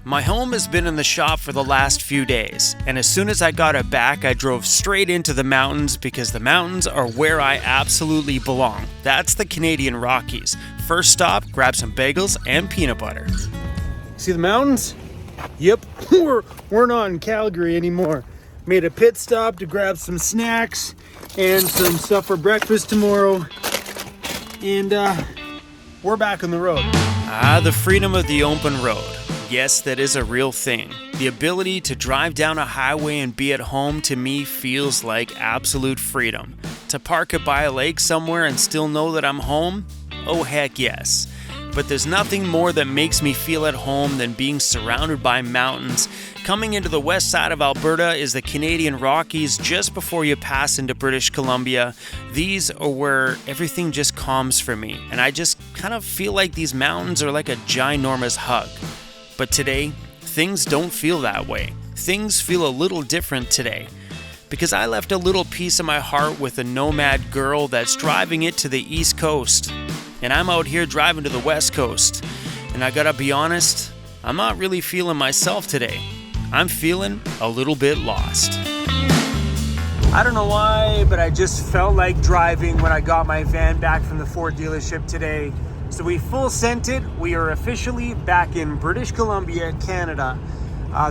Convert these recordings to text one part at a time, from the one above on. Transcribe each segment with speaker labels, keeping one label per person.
Speaker 1: My home has been in the shop for the last few days, and as soon as I got it back, I drove straight into the mountains because the mountains are where I absolutely belong. That's the Canadian Rockies. First stop, grab some bagels and peanut butter.
Speaker 2: See the mountains? Yep, we're not in Calgary anymore. Made a pit stop to grab some snacks and some stuff for breakfast tomorrow. And we're back on the road.
Speaker 1: The freedom of the open road. Yes, that is a real thing. The ability to drive down a highway and be at home to me feels like absolute freedom. To park it by a lake somewhere and still know that I'm home? Oh heck yes. But there's nothing more that makes me feel at home than being surrounded by mountains. Coming into the west side of Alberta is the Canadian Rockies just before you pass into British Columbia. These are where everything just calms for me, and I just kind of feel like these mountains are like a ginormous hug. But today, things don't feel that way. Things feel a little different today. Because I left a little piece of my heart with a nomad girl that's driving it to the East Coast. And I'm out here driving to the West Coast. And I gotta be honest, I'm not really feeling myself today. I'm feeling a little bit lost.
Speaker 2: I don't know why, but I just felt like driving when I got my van back from the Ford dealership today. So we full sent it. We are officially back in British Columbia, Canada.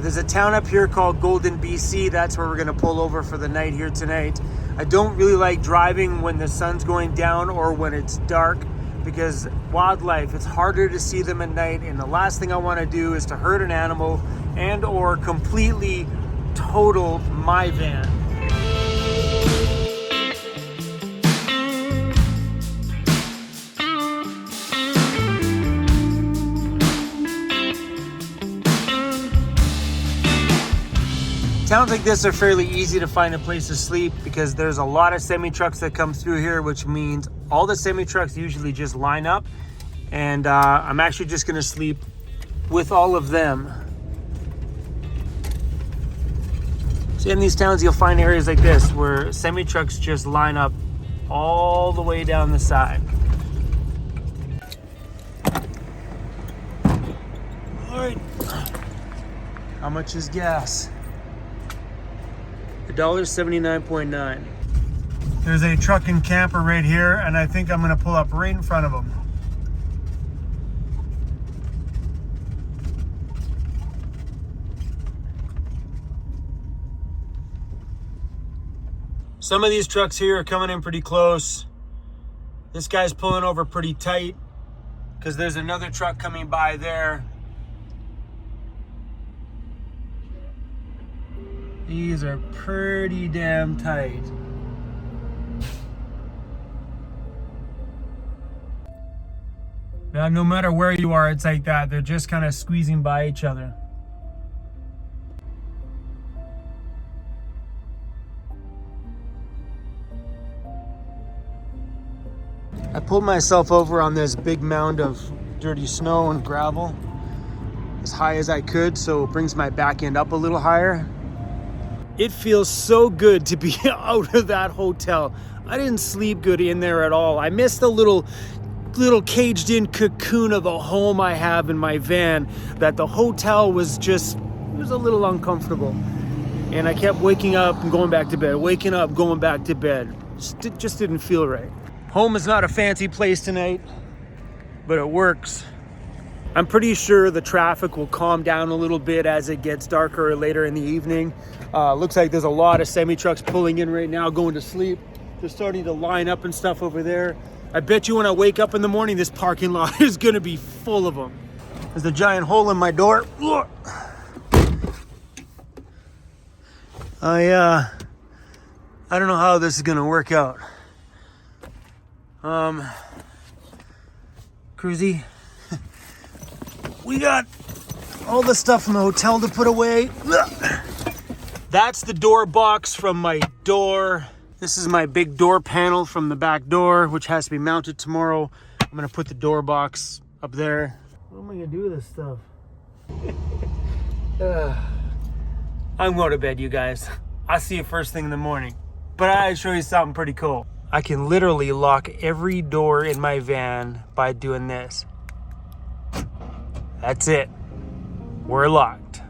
Speaker 2: There's a town up here called Golden, BC. That's where we're gonna pull over for the night here tonight. I don't really like driving when the sun's going down or when it's dark because wildlife, it's harder to see them at night, and the last thing I wanna do is to hurt an animal and or completely total my van. Towns like this are fairly easy to find a place to sleep because there's a lot of semi-trucks that come through here, which means all the semi-trucks usually just line up, and I'm actually just gonna sleep with all of them. So in these towns you'll find areas like this where semi-trucks just line up all the way down the side. All right, how much is gas? $1.79.9. There's a truck and camper right here, and I think I'm gonna pull up right in front of them. Some of these trucks here are coming in pretty close. This guy's pulling over pretty tight because there's another truck coming by there. These are pretty damn tight. Now, no matter where you are, it's like that. They're just kind of squeezing by each other. I pulled myself over on this big mound of dirty snow and gravel as high as I could, so it brings my back end up a little higher. It feels so good to be out of that hotel. I didn't sleep good in there at all. I missed the little caged in cocoon of a home I have in my van that the hotel was just, it was a little uncomfortable. And I kept waking up and going back to bed, waking up, going back to bed. It just didn't feel right. Home is not a fancy place tonight, but it works. I'm pretty sure the traffic will calm down a little bit as it gets darker later in the evening. Looks like there's a lot of semi-trucks pulling in right now, going to sleep. They're starting to line up and stuff over there. I bet you when I wake up in the morning, this parking lot is gonna be full of them. There's a giant hole in my door. I don't know how this is gonna work out. Cruzy, we got all the stuff from the hotel to put away. That's the door box from my door. This is my big door panel from the back door, which has to be mounted tomorrow. I'm gonna put the door box up there. What am I gonna do with this stuff? I'm going to bed, you guys. I'll see you first thing in the morning. But I show you something pretty cool. I can literally lock every door in my van by doing this. That's it. We're locked.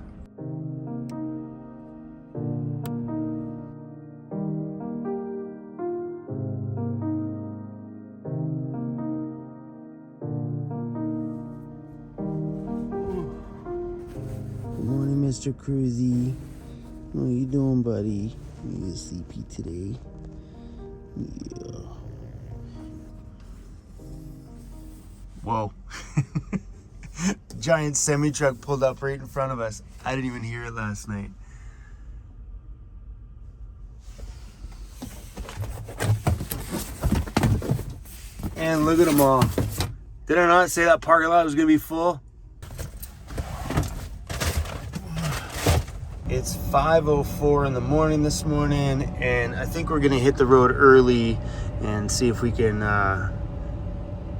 Speaker 3: Good morning, Mr. CRUZ. What are you doing, buddy? You sleepy today? Yeah.
Speaker 2: Whoa. Giant semi-truck pulled up right in front of us. I didn't even hear it last night. And look at them all. Did I not say that parking lot was going to be full? It's 5:04 in the morning this morning, and I think we're going to hit the road early and see if we can...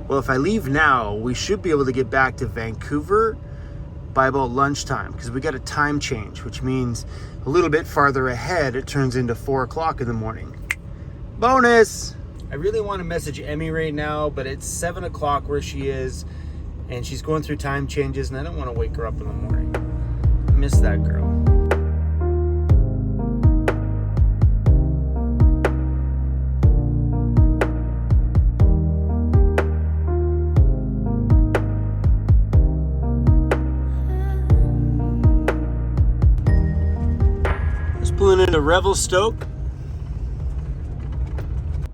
Speaker 2: Well, if I leave now, we should be able to get back to Vancouver by about lunchtime, because we got a time change, which means a little bit farther ahead, it turns into 4 o'clock in the morning. Bonus! I really want to message Emmy right now, but it's 7 o'clock where she is, and she's going through time changes, and I don't want to wake her up in the morning. I miss that girl. Pulling into Revelstoke.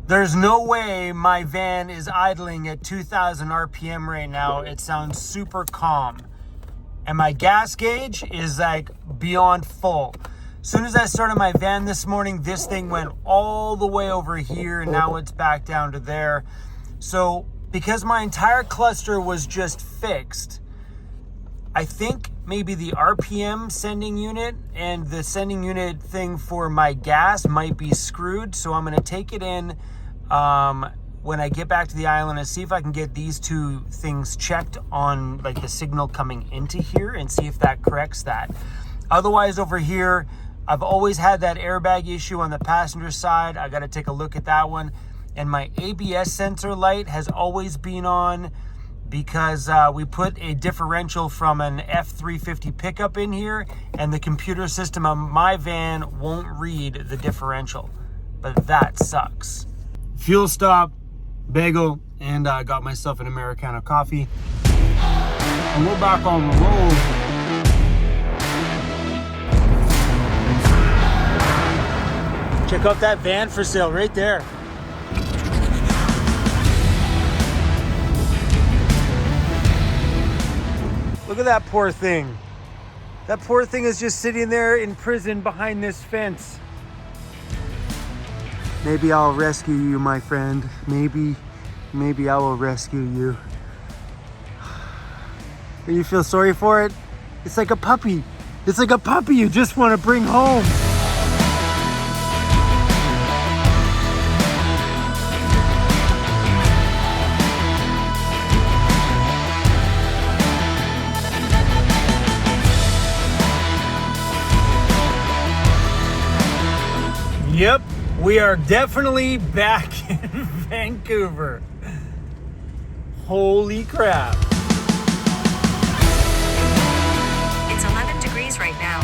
Speaker 2: There's no way my van is idling at 2,000 RPM right now. It sounds super calm. And my gas gauge is like beyond full. As soon as I started my van this morning, this thing went all the way over here, and now it's back down to there. So because my entire cluster was just fixed, I think maybe the RPM sending unit and the sending unit thing for my gas might be screwed. So I'm going to take it in when I get back to the island and see if I can get these two things checked on like the signal coming into here and see if that corrects that. Otherwise over here, I've always had that airbag issue on the passenger side. I got to take a look at that one. And my ABS sensor light has always been on, because we put a differential from an F350 pickup in here, and the computer system on my van won't read the differential. But that sucks. Fuel stop, bagel, and I got myself an Americano coffee. And we're back on the road. Check out that van for sale right there. Look at that poor thing. That poor thing is just sitting there in prison behind this fence. Maybe I'll rescue you, my friend. Maybe I will rescue you. You feel sorry for it? It's like a puppy. It's like a puppy you just want to bring home. Yep, we are definitely back in Vancouver. Holy crap.
Speaker 4: It's 11 degrees right now.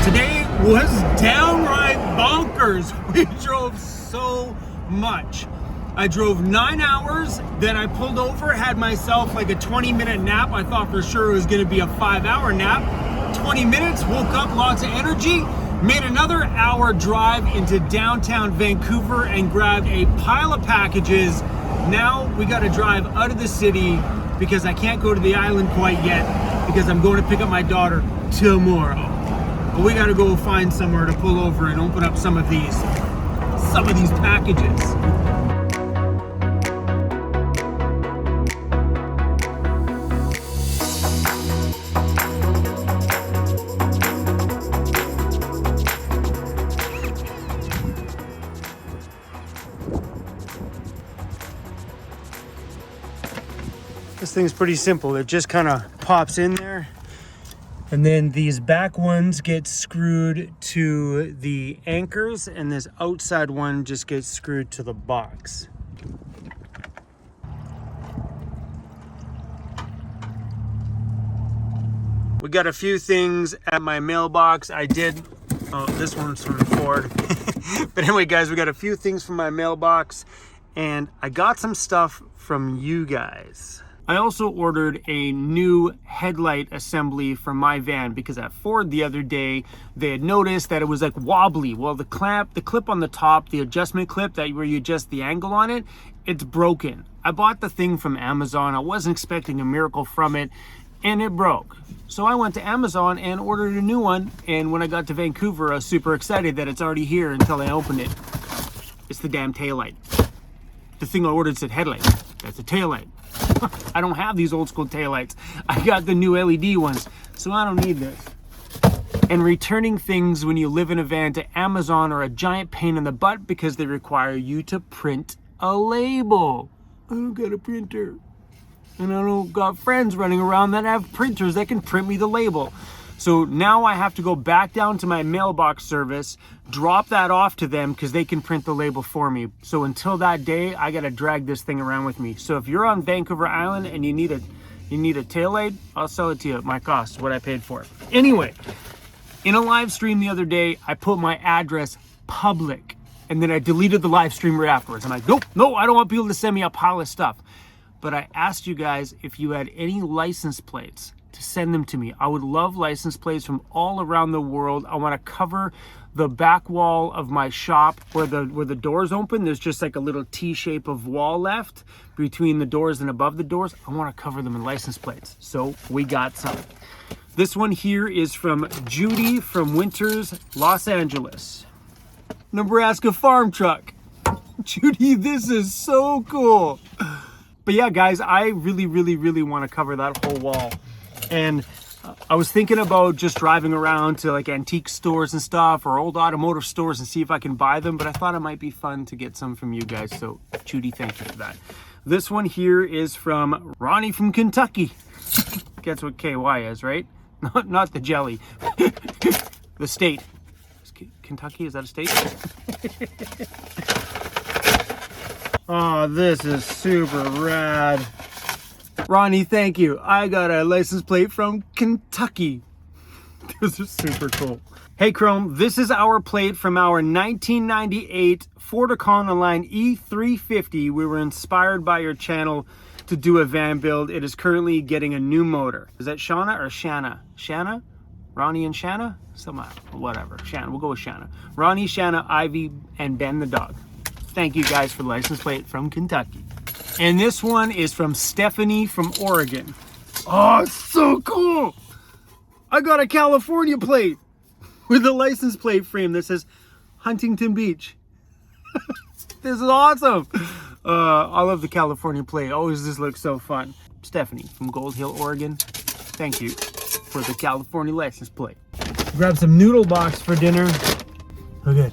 Speaker 2: Today was downright bonkers. We drove so much. I drove 9 hours, then I pulled over, had myself like a 20-minute nap. I thought for sure it was gonna be a 5-hour nap. 20 minutes, woke up, lots of energy, made another hour drive into downtown Vancouver and grabbed a pile of packages. Now we gotta drive out of the city because I can't go to the island quite yet because I'm going to pick up my daughter tomorrow. But we gotta go find somewhere to pull over and open up some of these packages. This thing's pretty simple. It just kind of pops in there, And then these back ones get screwed to the anchors, and this outside one just gets screwed to the box. We got a few things at my mailbox. Oh, this one's from Ford. But anyway, guys, we got a few things from my mailbox, and I got some stuff from you guys. I also ordered a new headlight assembly for my van because at Ford the other day, they had noticed that it was like wobbly. Well, the clip on the top, the adjustment clip where you adjust the angle on it, it's broken. I bought the thing from Amazon. I wasn't expecting a miracle from it, and it broke. So I went to Amazon and ordered a new one, and when I got to Vancouver, I was super excited that it's already here until I opened it. It's the damn taillight. The thing I ordered said headlight. That's a taillight. I don't have these old school taillights. I got the new LED ones, so I don't need this. And returning things when you live in a van to Amazon are a giant pain in the butt because they require you to print a label. I don't got a printer. And I don't got friends running around that have printers that can print me the label. So now I have to go back down to my mailbox service, drop that off to them because they can print the label for me. So until that day, I got to drag this thing around with me. So if you're on Vancouver Island and you need a taillight, I'll sell it to you at my cost, what I paid for it. Anyway, in a live stream the other day, I put my address public, and then I deleted the live stream right afterwards. I'm like, no, I don't want people to send me a pile of stuff. But I asked you guys if you had any license plates to send them to me. I would love license plates from all around the world. I want to cover the back wall of my shop where the doors open. There's just like a little T shape of wall left between the doors and above the doors. I want to cover them in license plates. So we got some. This one here is from Judy from Winters, Los Angeles. Nebraska farm truck. Judy, this is so cool. But yeah, guys, I really want to cover that whole wall. And I was thinking about just driving around to like antique stores and stuff or old automotive stores and see if I can buy them. But I thought it might be fun to get some from you guys. So Judy, thank you for that. This one here is from Ronnie from Kentucky. Guess what KY is, right? Not the jelly. The state. Kentucky, is that a state? Oh, this is super rad. Ronnie, thank you. I got a license plate from Kentucky. This is super cool. Hey Chrome, this is our plate from our 1998 Ford Econoline E350. We were inspired by your channel to do a van build. It is currently getting a new motor. Is that Shauna or Shanna? Shanna? Ronnie and Shanna? Whatever. Shanna. We'll go with Shanna. Ronnie, Shanna, Ivy, and Ben the dog. Thank you guys for the license plate from Kentucky. And this one is from Stephanie from Oregon. Oh, it's so cool. I got a California plate with a license plate frame that says Huntington Beach. This is awesome. I love the California plate. Always just looks so fun. Stephanie from Gold Hill, Oregon. Thank you for the California license plate. Grab some noodle box for dinner. Okay.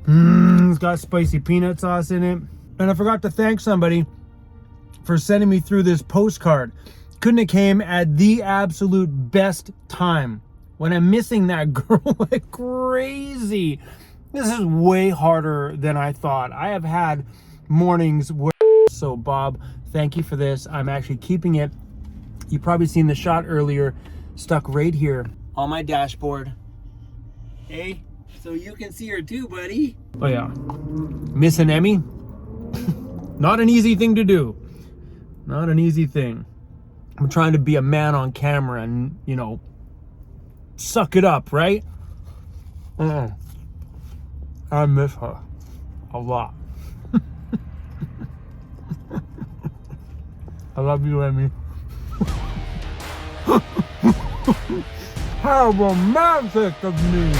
Speaker 2: It's got spicy peanut sauce in it. And I forgot to thank somebody for sending me through this postcard. Couldn't have came at the absolute best time when I'm missing that girl like crazy. This is way harder than I thought. I have had mornings where... So Bob, thank you for this. I'm actually keeping it. You probably seen the shot earlier, stuck right here on my dashboard. Hey, so you can see her too, buddy. Oh yeah, Miss and Emmy. Not an easy thing to do. Not an easy thing. I'm trying to be a man on camera and, you know, suck it up, right? I miss her a lot. I love you, Emmy. How romantic of me.